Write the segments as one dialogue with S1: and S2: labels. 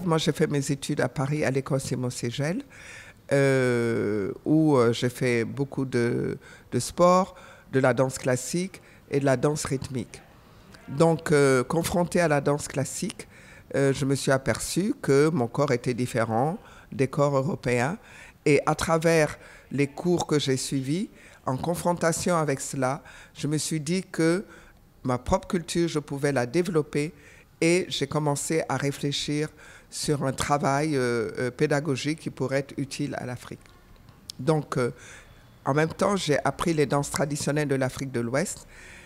S1: moi, j'ai fait mes études à Paris, à l'école Simon Ségel, où j'ai fait beaucoup de sport, de la danse classique et de la danse rythmique. Donc, confrontée à la danse classique, je me suis aperçue que mon corps était différent des corps européens. Et à travers les cours que j'ai suivis, en confrontation avec cela, je me suis dit que ma propre culture, je pouvais la développer, et j'ai commencé à réfléchir sur un travail pédagogique qui pourrait être utile à l'Afrique. Donc, en même temps, j'ai appris les danses traditionnelles de l'Afrique de l'Ouest,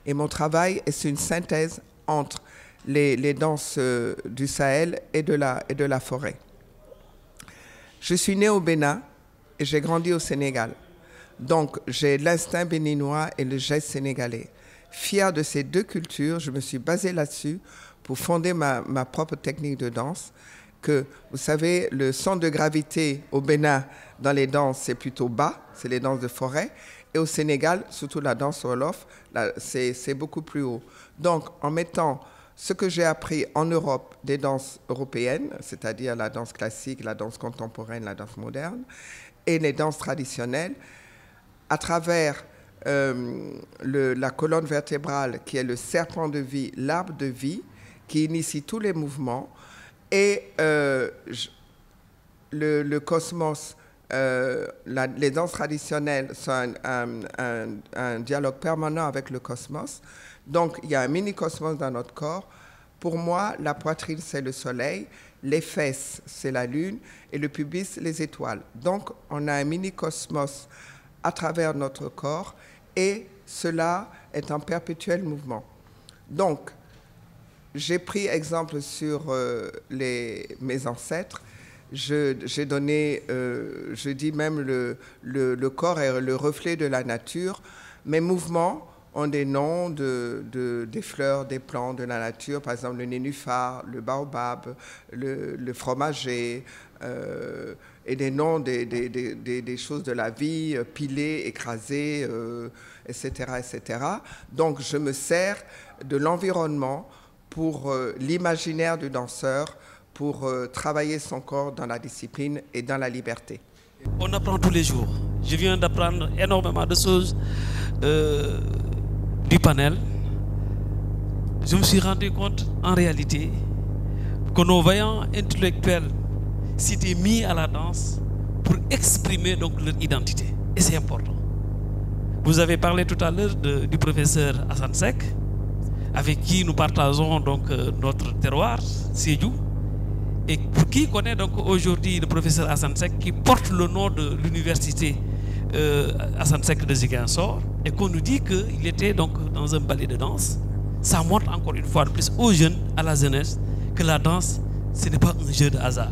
S1: et mon travail est une synthèse entre les danses du Sahel et de la forêt. Je suis née au Bénin et j'ai grandi au Sénégal. Donc, j'ai l'instinct béninois et le geste sénégalais. Fière de ces deux cultures, je me suis basée là-dessus pour fonder ma propre technique de danse. Que, vous savez, le centre de gravité au Bénin dans les danses, c'est plutôt bas, c'est les danses de forêt. Et au Sénégal, surtout la danse Wolof, c'est beaucoup plus haut. Donc, en mettant ce que j'ai appris en Europe des danses européennes, c'est-à-dire la danse classique, la danse contemporaine, la danse moderne, et les danses traditionnelles, à travers la colonne vertébrale qui est le serpent de vie, l'arbre de vie, qui initie tous les mouvements, et le cosmos, les danses traditionnelles sont un dialogue permanent avec le cosmos. Donc, il y a un mini-cosmos dans notre corps. Pour moi, la poitrine, c'est le soleil, les fesses, c'est la lune, et le pubis, les étoiles. Donc, on a un mini-cosmos à travers notre corps, et cela est en perpétuel mouvement. Donc, j'ai pris exemple sur mes ancêtres. J'ai donné, je dis même, le corps est le reflet de la nature. Mes mouvements ont des noms des fleurs, des plantes de la nature, par exemple le nénuphar, le baobab, le fromager, et des noms des choses de la vie, pilées, écrasées, etc., etc. Donc je me sers de l'environnement pour l'imaginaire du danseur, pour travailler son corps dans la discipline et dans la liberté.
S2: On apprend tous les jours. Je viens d'apprendre énormément de choses du panel. Je me suis rendu compte, en réalité, que nos vaillants intellectuels s'étaient mis à la danse pour exprimer donc leur identité. Et c'est important. Vous avez parlé tout à l'heure du professeur Assane Seck, avec qui nous partageons donc notre terroir, Sédhiou, et pour qui connaît donc aujourd'hui le professeur Assane Seck, qui porte le nom de l'université Assane Seck de Ziguinchor, et qu'on nous dit qu'il était donc dans un ballet de danse. Ça montre encore une fois de plus aux jeunes, à la jeunesse, que la danse, ce n'est pas un jeu de hasard.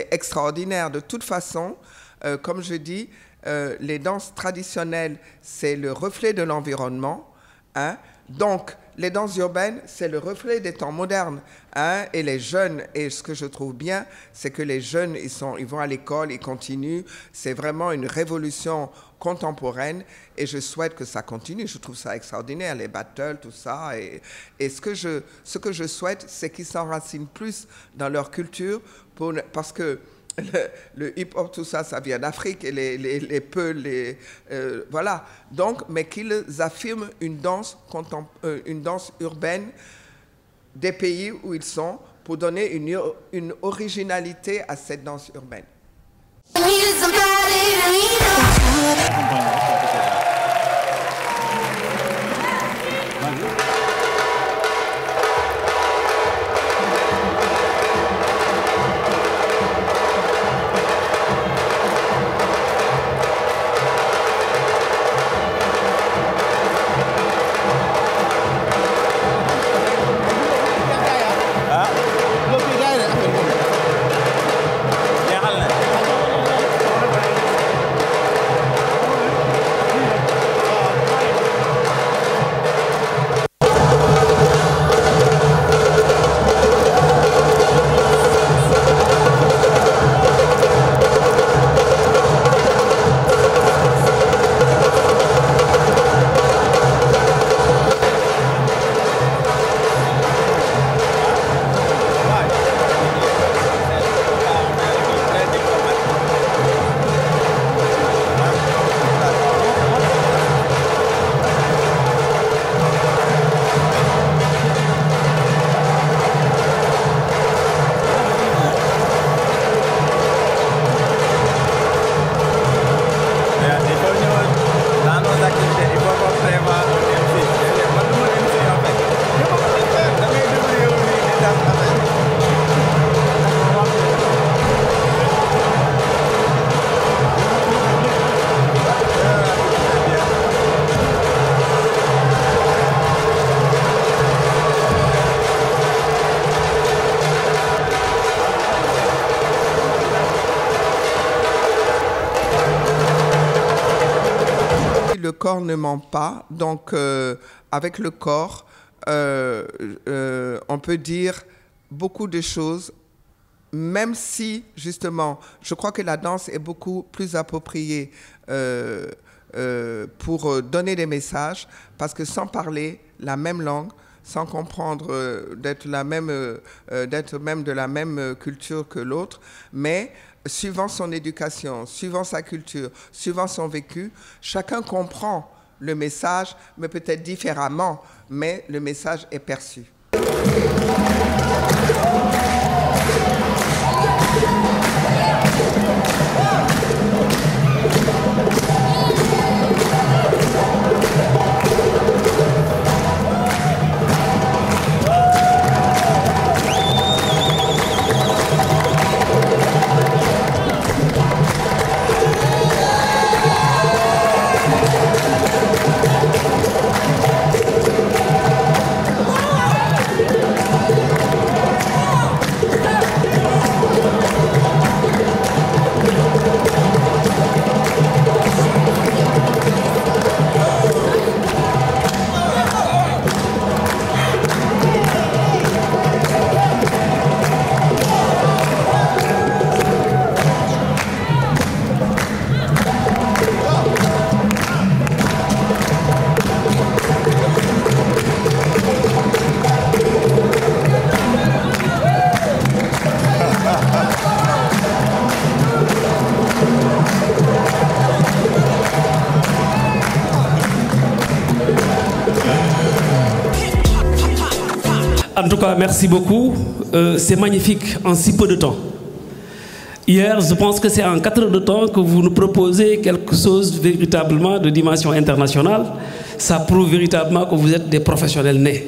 S1: c'est extraordinaire. De toute façon, comme je dis, les danses traditionnelles, c'est le reflet de l'environnement, hein. Donc, les danses urbaines, c'est le reflet des temps modernes, hein. Et les jeunes, et ce que je trouve bien, c'est que les jeunes, ils vont à l'école, ils continuent. C'est vraiment une révolution contemporaine et je souhaite que ça continue. Je trouve ça extraordinaire, les battles, tout ça. Et ce que je souhaite, c'est qu'ils s'enracinent plus dans leur culture parce que le hip-hop, tout ça, ça vient d'Afrique et les peuls, voilà. Donc, mais qu'ils affirment une danse urbaine des pays où ils sont pour donner une originalité à cette danse urbaine. Le corps ne ment pas, donc avec le corps, on peut dire beaucoup de choses, même si, justement, je crois que la danse est beaucoup plus appropriée pour donner des messages, parce que sans parler la même langue, sans comprendre d'être même de la même culture que l'autre, mais suivant son éducation, suivant sa culture, suivant son vécu, chacun comprend le message, mais peut-être différemment, mais le message est perçu.
S2: En tout cas, merci beaucoup. C'est magnifique en si peu de temps. Hier, je pense que c'est en 4 heures de temps que vous nous proposez quelque chose véritablement de dimension internationale. Ça prouve véritablement que vous êtes des professionnels nés.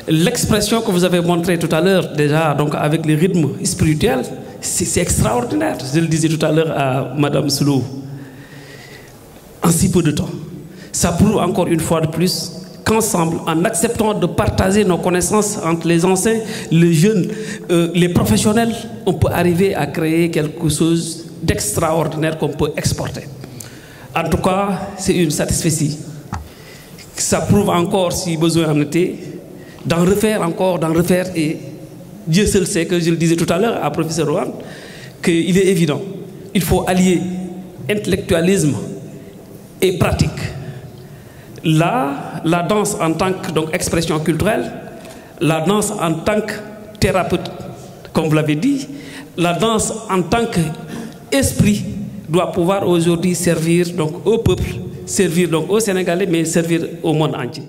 S2: L'expression que vous avez montrée tout à l'heure, déjà donc avec les rythmes spirituels, c'est extraordinaire. Je le disais tout à l'heure à Madame Soulou. En si peu de temps. Ça prouve encore une fois de plus qu'ensemble, en acceptant de partager nos connaissances entre les anciens, les jeunes, les professionnels, on peut arriver à créer quelque chose d'extraordinaire qu'on peut exporter. En tout cas, c'est une satisfaction. Ça prouve encore, si besoin en était, d'en refaire encore, d'en refaire. Et Dieu seul sait que je le disais tout à l'heure à professeur Rohan, qu'il est évident. Il faut allier intellectualisme et pratique. Là, la danse en tant que donc, expression culturelle, la danse en tant que thérapeute, comme vous l'avez dit, la danse en tant qu'esprit doit pouvoir aujourd'hui servir donc, au peuple, servir donc, aux Sénégalais, mais servir au monde entier.